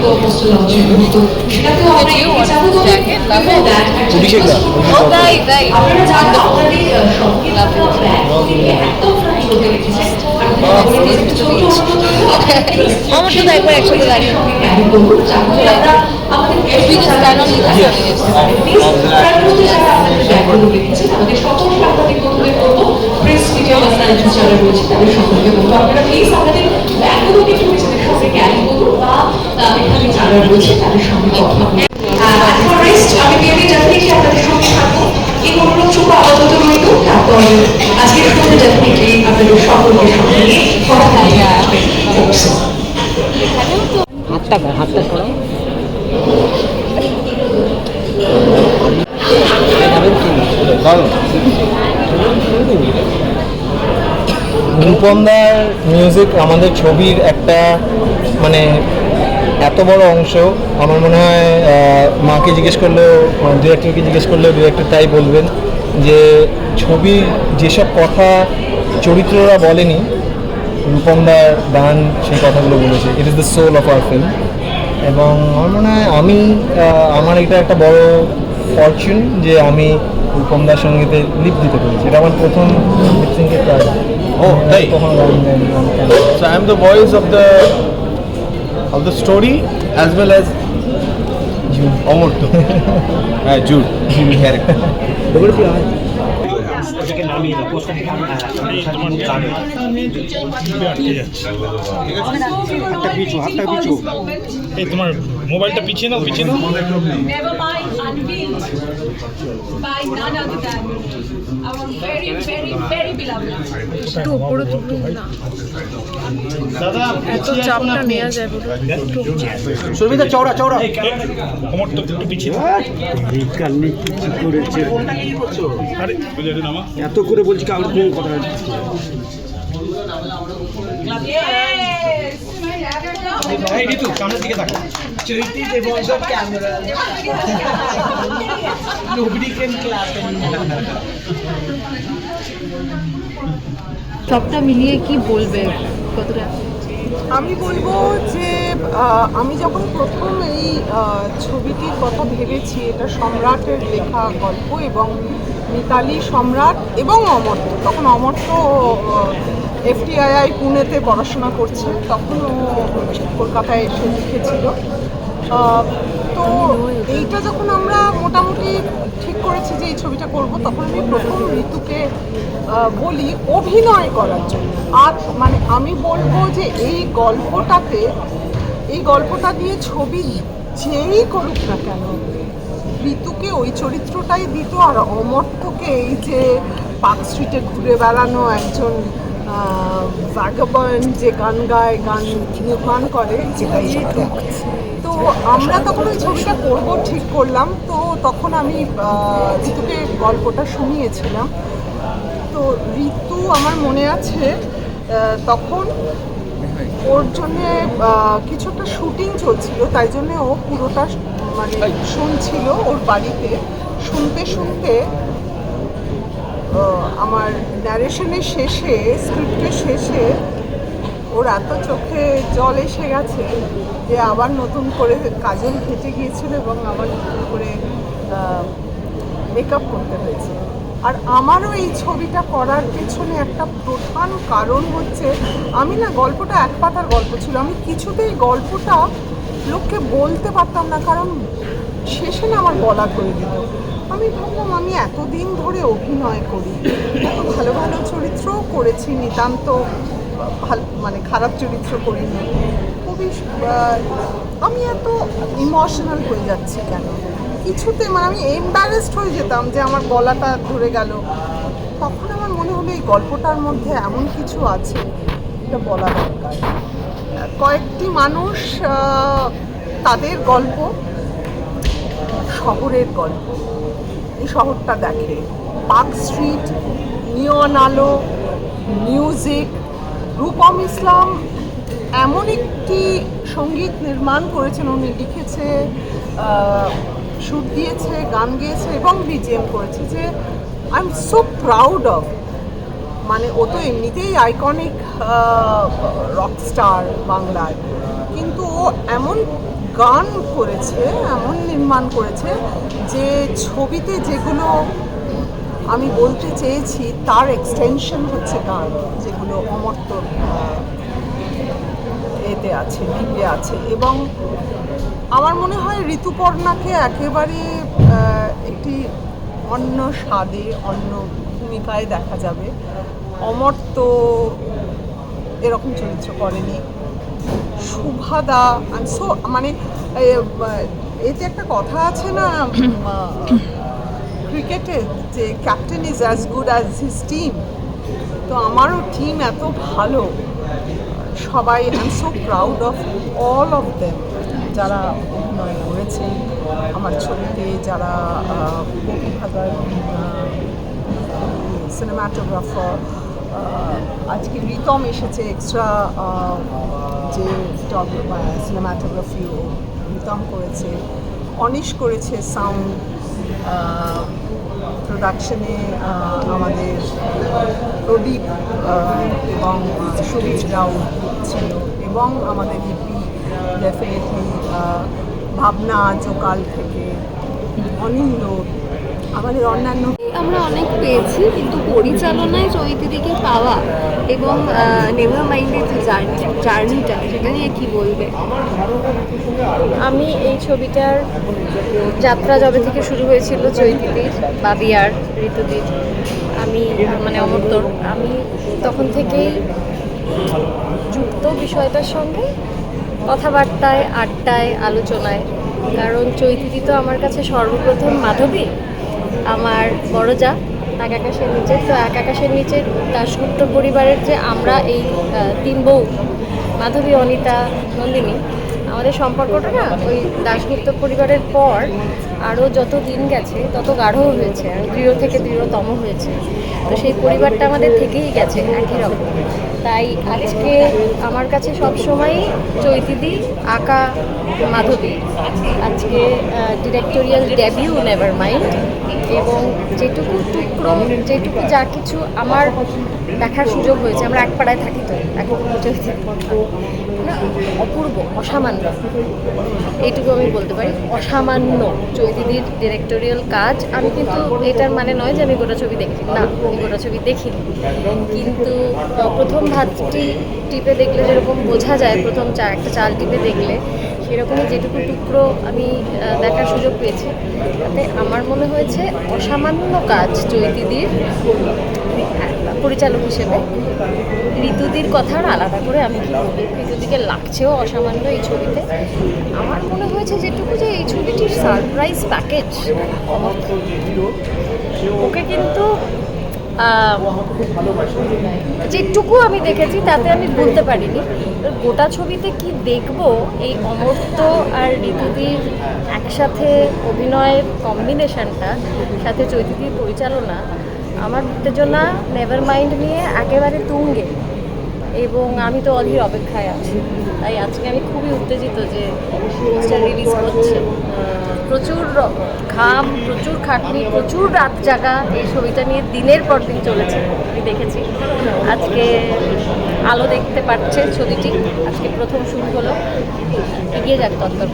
তো poster launch হলো, তো সেটাতেও আমরা এগিয়ে যাবো। আপনারা জানেন আপনাদের সবকিছু একদম ফ্রন্ট চলতে রেখেছে। আমার সাথে একবার একসাথে দাঁড়িয়ে আমাদের সকল সাংবাদিক বন্ধুদের বলবো, প্রেস মিডিয়া পার্সোনালিটিস যারা রয়েছে তাদের সকলকে বলবো, আপনারা প্লিজ আমাদের ব্যাগগুলোকে একটু নিজেদের সঙ্গে ক্যারি করুন বা এখানে যারা রয়েছে তাদের সঙ্গে কথা বলুন। আমি বিএনপি ডেফিনেটলি আপনাদের সঙ্গে থাকবো, এই অনুরোধটুকু আপাতত রইল। তারপর আজকের সঙ্গে ডেফিনেটলি আপনাদের সকলকে সঙ্গে নিয়ে কথা বলতে আসবে। হাতটা করো। রূপমদার মিউজিক আমাদের ছবির একটা মানে এত বড় অংশ। আমার মনে হয় মাকে জিজ্ঞেস করলেও, ডিরেক্টরকে জিজ্ঞেস করলেও ডিরেক্টর তাই বলবেন যে ছবির যেসব কথা চরিত্ররা বলেনি, রূপমদার গান সেই কথাগুলো বলেছে। It is the soul of our film. এবং আমার মনে হয় আমার এটা একটা বড় ফরচুন যে আমি রূপমদার সঙ্গীতে লিপ দিতে পেরেছি। এটা আমার প্রথম লিপসিংকের কাজ। কখনো গান gynae. So I am the voice of the story as well as Omurto. Jude character. এই তোমার মোবাইলটা পিছিয়ে নাও, পিছিয়ে নাও। Never mind unveiled by none other than our very, very, very beloved. একটু উপরে তুলুন না, এত চাপটা নেওয়া যাবে না। সুবিধা চওড়া চওড়া তোমার তো একটু পিছিয়ে নাও। আরে এত করে বলছি কাউর কোন কথা এই ঋতু সামনের দিকে তাকাও। Chiriti, they was on camera. Nobody can clap anymore. সবটা মিলিয়ে কি বলবে, কতটা? আমি বলবো যে আমি যখন প্রথম এই ছবিটির কথা ভেবেছি, এটা সম্রাটের লেখা গল্প এবং মিতালি, সম্রাট এবং অমর্ত্য। তখন অমর্ত্য FTII পুনেতে পড়াশোনা করছে, তখন ও কলকাতায় এসে লিখেছিল। তো এইটা যখন আমরা মোটামুটি ঠিক করেছি যে এই ছবিটা করব, তখন আমি প্রথম ঋতুকে বলি অভিনয় করার জন্য। আর মানে আমি বলবো যে এই গল্পটা দিয়ে ছবি যেই করুক না কেন, ঋতুকে ওই চরিত্রটাই দিত। আর অমর্ত্যকে এই যে পার্ক স্ট্রিটে ঘুরে বেড়ানো একজন ভ্যাগাবন্ড যে গান গায়, গান করে, যেটাই তো আমরা তখন ওই ছবিটা করবো ঠিক করলাম। তো তখন আমি ঋতুকে গল্পটা শুনিয়েছিলাম। তো ঋতু আমার মনে আছে তখন ওর জন্যে কিছু একটা শুটিং চলছিল, তাই জন্যে ও পুরোটা মানে শুনছিল ওর বাড়িতে। শুনতে শুনতে আমার ন্যারেশনের শেষে, স্ক্রিপ্টের শেষে ওর এত চোখে জল এসে গেছে যে আবার নতুন করে কাজল ঘেটে গিয়েছিল এবং আবার নতুন করে মেকআপ করতে হয়েছে। আর আমারও এই ছবিটা করার পেছনে একটা প্রধান কারণ হচ্ছে, আমি না গল্পটা এক পাতার গল্প ছিল, আমি কিছুতেই গল্পটা লোককে বলতে পারতাম না, কারণ শেষে না আমার বলা করে দিত। আমি ভাবলাম আমি এতদিন ধরে অভিনয় করি, এত ভালো ভালো চরিত্রও করেছি, নিতান্ত মানে খারাপ চরিত্র করিনি, খুবই আমি এত ইমোশনাল হয়ে যাচ্ছি কেন কিছুতে, মানে আমি এম্বারেসড হয়ে যেতাম যে আমার গলাটা ধরে গেল। তখন আমার মনে হলো এই গল্পটার মধ্যে এমন কিছু আছে এটা বলা দরকার। কয়েকটি মানুষ, তাদের গল্প, শহরের গল্প, এই শহরটা দেখে, পার্ক স্ট্রিট, নিয়ন আলো, মিউজিক। রূপম ইসলাম এমন একটি সঙ্গীত নির্মাণ করেছেন, উনি লিখেছে, সুর দিয়েছে, গান গেয়েছে এবং বিজিএম করেছে, যে I am so proud of. মানে ও তো এমনিতেই আইকনিক রক স্টার বাংলার, কিন্তু ও এমন গান করেছে, এমন নির্মাণ করেছে যে ছবিতে যেগুলো আমি বলতে চেয়েছি তার এক্সটেনশন হচ্ছে গান, যেগুলো অমর্ত্য এতে আছে, লিপে আছে। এবং আমার মনে হয় ঋতুপর্ণাকে একেবারে একটি অন্য স্বাদে, অন্য ভূমিকায় দেখা যাবে। অমর্ত্য এরকম চরিত্র করেনি। শুভাদা সো মানে এতে একটা কথা আছে না ক্রিকেটে, যে captain is as good as his team. তো আমারও টিম এত ভালো, সবাই I am so proud of all of them, যারা অভিনয় করেছে আমার ছবিতে, যারা সিনেমাটোগ্রাফার, আজকে রিতম এসেছে এক্সট্রা, যে সিনেমাটোগ্রাফি ও রিতম করেছে, অনিশ করেছে সাউন্ড প্রোডাকশনে, আমাদের প্রদীপ এবং সবুজ রাউত ছিল, এবং আমাদের লিপি ডেফিনেটলি, ভাবনা জোকাল থেকে অনিন্দ, আমাদের অন্যান্য। আমরা অনেক পেয়েছি, কিন্তু পরিচালনায় চৈতিদিকে পাওয়া এবং নেভার মাইন্ডের যে জার্নিটা, সেটা নিয়ে কী বলবে? আমি এই ছবিটার যাত্রা যবে থেকে শুরু হয়েছিল চৈতিদির, বাবিয়ার, ঋতুদির, আমি মানে অমর্ত্যর, আমি তখন থেকেই যুক্ত বিষয়টার সঙ্গে, কথাবার্তায়, আড্ডায়, আলোচনায়। কারণ চৈতিদি তো আমার কাছে সর্বপ্রথম মাধবী, আমার বড় যা এক আকাশের নিচে। তো এক আকাশের নিচে দাশগুপ্ত পরিবারের যে আমরা এই 3 বউ, মাধবী, অনিতা, নন্দিনী, আমাদের সম্পর্কটা না ওই দাশগুপ্ত পরিবারের পর আরও যত দিন গেছে তত গাঢ় হয়েছে, আর দৃঢ় থেকে দৃঢ়তম হয়েছে। তো সেই পরিবারটা আমাদের থেকেই গেছে একই রকম। তাই আজকে আমার কাছে সবসময়ই চৈতিদি, আঁকা মাধবী, আজকে ডিরেক্টোরিয়াল ডেবিউ নেভার মাইন্ড, এবং যেটুকু টুকরো, যেটুকু যা কিছু আমার দেখার সুযোগ হয়েছে, আমরা এক পাড়ায় থাকি, তো এখন অপূর্ব, অসামান্য, এইটুকু আমি বলতে পারি, অসামান্য চৈতিদির ডিরেক্টোরিয়াল কাজ। আমি কিন্তু এটার মানে নয় যে আমি গোটা ছবি দেখি না, আমি গোটা ছবি দেখিনি, কিন্তু প্রথম ভাতটি টিপে দেখলে যেরকম বোঝা যায়, প্রথম একটা চাল টিপে দেখলে সেরকমই যেটুকু টুকরো আমি দেখার সুযোগ পেয়েছি, তাতে আমার মনে হয়েছে অসামান্য কাজ চৈতিদির পরিচালক হিসেবে। ঋতুদির কথা আলাদা করে আমি কি বলি, ঋতুদিকে লাগছেও অসামান্য এই ছবিতে। আমার মনে হয়েছে যেটুকু, যে এই ছবিটির সারপ্রাইজ প্যাকেজ, ওকে কিন্তু যেটুকু আমি দেখেছি তাতে আমি বলতে পারিনি গোটা ছবিতে কি দেখব। এই অমর্ত্য আর ঋতুদির একসাথে অভিনয়ের কম্বিনেশনটা, সাথে চৈতিদির পরিচালনা, আমার উত্তেজনা নেভার মাইন্ড নিয়ে একেবারে তুঙ্গে, এবং আমি তো অধীর অপেক্ষায় আছি। তাই আজকে আমি খুবই উত্তেজিত যে পোস্টার রিলিজ হচ্ছে। প্রচুর ঘাম, প্রচুর খাটনি, প্রচুর রাত জাগা এই ছবিটা নিয়ে দিনের পর দিন চলেছে, আমি দেখেছি। আজকে আলো দেখতে পাচ্ছে ছবিটি, আজকে প্রথম শুরু হলো, এগিয়ে যাক তৎপর।